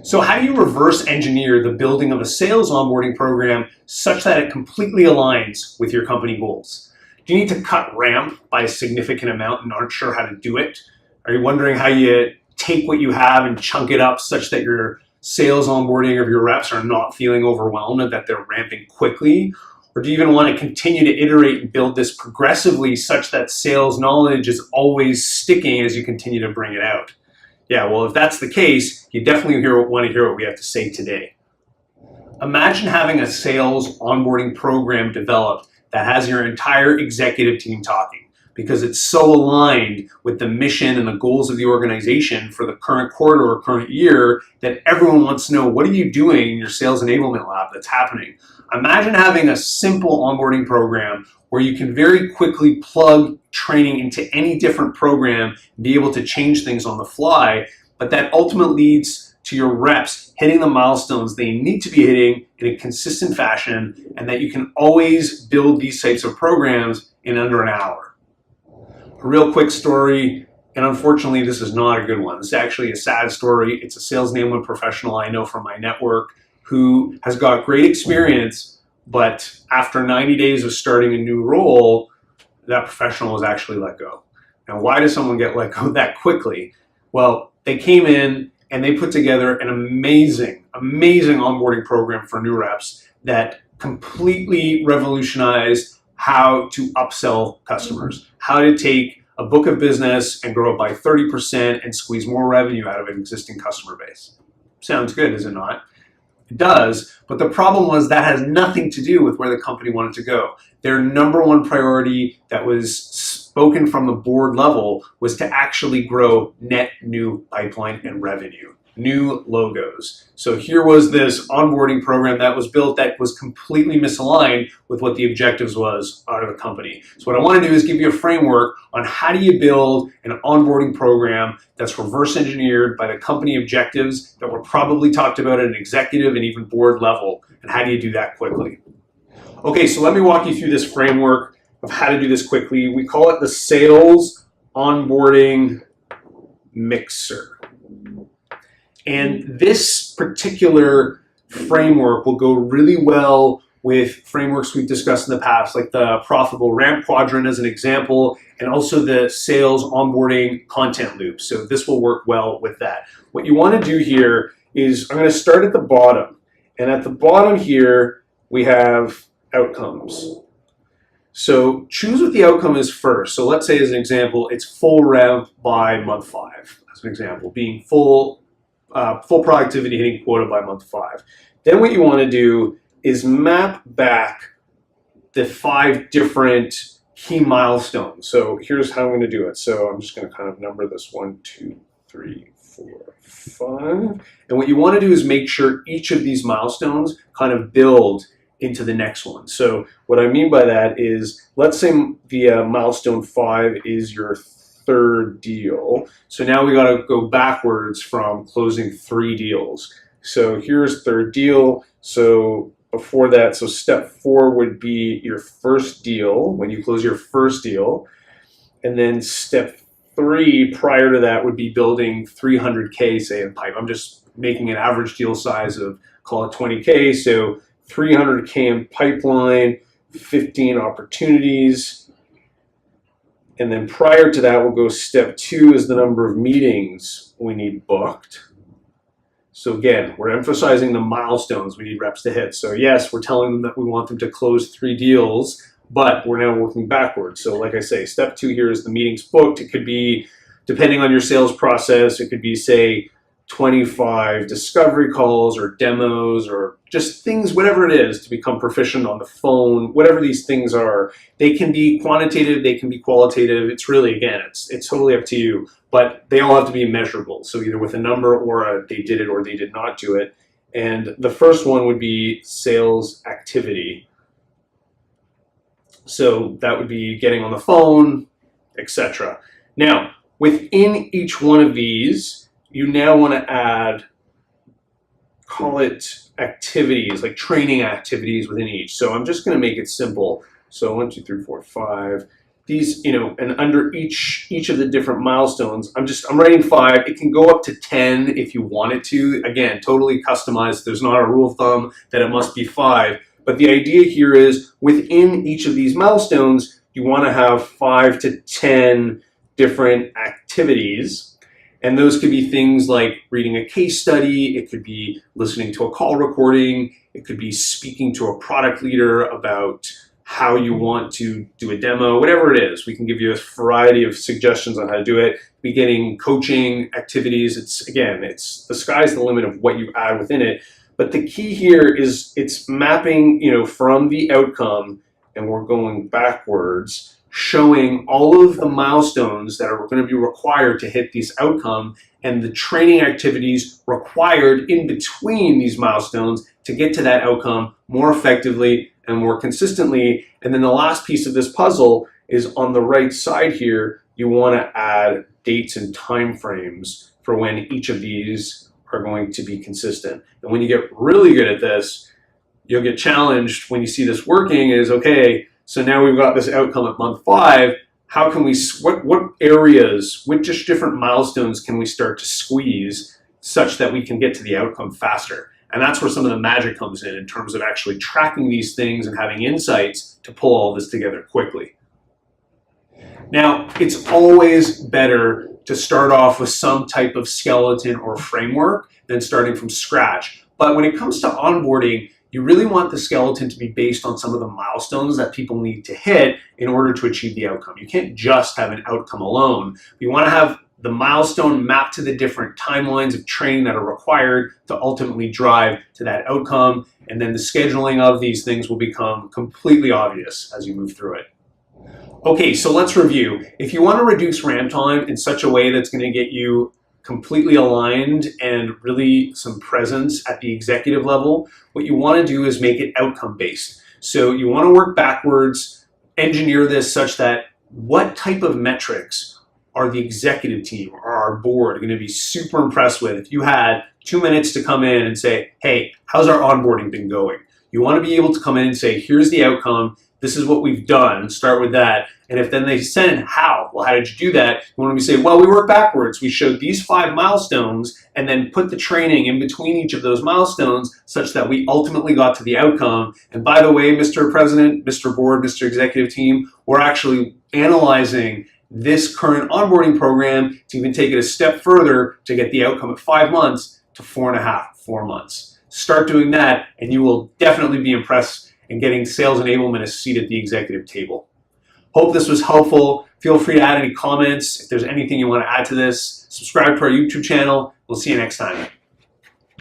So how do you reverse engineer the building of a sales onboarding program such that it completely aligns with your company goals? Do you need to cut ramp by a significant amount and aren't sure how to do it? Are you wondering how you take what you have and chunk it up such that your sales onboarding of your reps are not feeling overwhelmed and that they're ramping quickly? Or do you even want to continue to iterate and build this progressively such that sales knowledge is always sticking as you continue to bring it out? Yeah, well, if that's the case, you definitely want to hear what we have to say today. Imagine having a sales onboarding program developed that has your entire executive team talking because it's so aligned with the mission and the goals of the organization for the current quarter or current year that everyone wants to know, what are you doing in your sales enablement lab that's happening? Imagine having a simple onboarding program where you can very quickly plug training into any different program and be able to change things on the fly, but that ultimately leads to your reps hitting the milestones they need to be hitting in a consistent fashion, and that you can always build these types of programs in under an hour. A real quick story, and unfortunately this is not a good one. It's actually a sad story. It's a sales enablement professional I know from my network who has got great experience, but after 90 days of starting a new role, that professional was actually let go. Now, why does someone get let go that quickly? Well, they came in and they put together an amazing onboarding program for new reps that completely revolutionized how to upsell customers, how to take a book of business and grow it by 30% and squeeze more revenue out of an existing customer base. Sounds good, is it not? It does, but the problem was that has nothing to do with where the company wanted to go. Their number one priority that was spoken from the board level was to actually grow net new pipeline and revenue, new logos. So here was this onboarding program that was built that was completely misaligned with what the objectives was out of the company. So what I want to do is give you a framework on how do you build an onboarding program that's reverse engineered by the company objectives that were probably talked about at an executive and even board level, and how do you do that quickly? Okay, so let me walk you through this framework of how to do this quickly. We call it the sales onboarding mixer. And this particular framework will go really well with frameworks we've discussed in the past, like the profitable ramp quadrant as an example, and also the sales onboarding content loop. So this will work well with that. What you want to do here is, I'm going to start at the bottom. And at the bottom here, we have outcomes. So choose what the outcome is first. So let's say as an example, it's full ramp by month 5, as an example, being full productivity hitting quota by month 5. Then what you want to do is map back the 5 different key milestones. So here's how I'm going to do it. So I'm just going to kind of number this 1, 2, 3, 4, 5. And what you want to do is make sure each of these milestones kind of build into the next one. So what I mean by that is, let's say the milestone 5 is your 3rd deal. So now we got to go backwards from closing 3 deals. So here's 3rd deal. So before that, so step 4 would be your 1st deal, when you close your 1st deal. And then step 3 prior to that would be building 300K, say, in pipe. I'm just making an average deal size of, call it 20K. So 300K in pipeline, 15 opportunities. And then prior to that, we'll go step 2 is the number of meetings we need booked. So again, we're emphasizing the milestones we need reps to hit. So yes, we're telling them that we want them to close 3 deals, but we're now working backwards. So like I say, step 2 here is the meetings booked. It could be, depending on your sales process, it could be, say, 25 discovery calls or demos or just things, whatever it is, to become proficient on the phone, whatever these things are. They can be quantitative, they can be qualitative. It's really, again, it's totally up to you, but they all have to be measurable. So either with a number or a they did it or they did not do it. And the first one would be sales activity. So that would be getting on the phone, etc. Now, within each one of these, you now want to add, call it activities, like training activities within each. So I'm just going to make it simple. So 1, 2, 3, 4, 5. these, and under each of the different milestones, I'm writing 5. It can go up to 10 if you want it to. Again, totally customized. There's not a rule of thumb that it must be 5. But the idea here is within each of these milestones, you want to have 5 to 10 different activities. And those could be things like reading a case study. It could be listening to a call recording. It could be speaking to a product leader about how you want to do a demo, whatever it is. We can give you a variety of suggestions on how to do it. Beginning coaching activities. It's the sky's the limit of what you add within it. But the key here is it's mapping, from the outcome, and we're going backwards, showing all of the milestones that are going to be required to hit this outcome and the training activities required in between these milestones to get to that outcome more effectively and more consistently. And then the last piece of this puzzle is on the right side here. You want to add dates and time frames for when each of these are going to be consistent. And when you get really good at this, you'll get challenged when you see this working is, okay, so now we've got this outcome at month 5. How can we, what areas, which just different milestones can we start to squeeze such that we can get to the outcome faster? And that's where some of the magic comes in terms of actually tracking these things and having insights to pull all this together quickly. Now, it's always better to start off with some type of skeleton or framework than starting from scratch. But when it comes to onboarding, you really want the skeleton to be based on some of the milestones that people need to hit in order to achieve the outcome. You can't just have an outcome alone. You want to have the milestone mapped to the different timelines of training that are required to ultimately drive to that outcome. And then the scheduling of these things will become completely obvious as you move through it. Okay, so let's review. If you want to reduce ramp time in such a way that's going to get you completely aligned and really some presence at the executive level, what you want to do is make it outcome based. So you want to work backwards, engineer this such that what type of metrics are the executive team or our board going to be super impressed with. If you had 2 minutes to come in and say, hey, how's our onboarding been going? You want to be able to come in and say, here's the outcome. This is what we've done. Start with that. And if then they send how, well, how did you do that? You want to say, well, we worked backwards. We showed these 5 milestones and then put the training in between each of those milestones such that we ultimately got to the outcome. And by the way, Mr. President, Mr. Board, Mr. Executive Team, we're actually analyzing this current onboarding program to even take it a step further to get the outcome at 5 months to 4 months. Start doing that and you will definitely be impressed in getting sales enablement a seat at the executive table. Hope this was helpful. Feel free to add any comments. If there's anything you want to add to this, subscribe to our YouTube channel. We'll see you next time.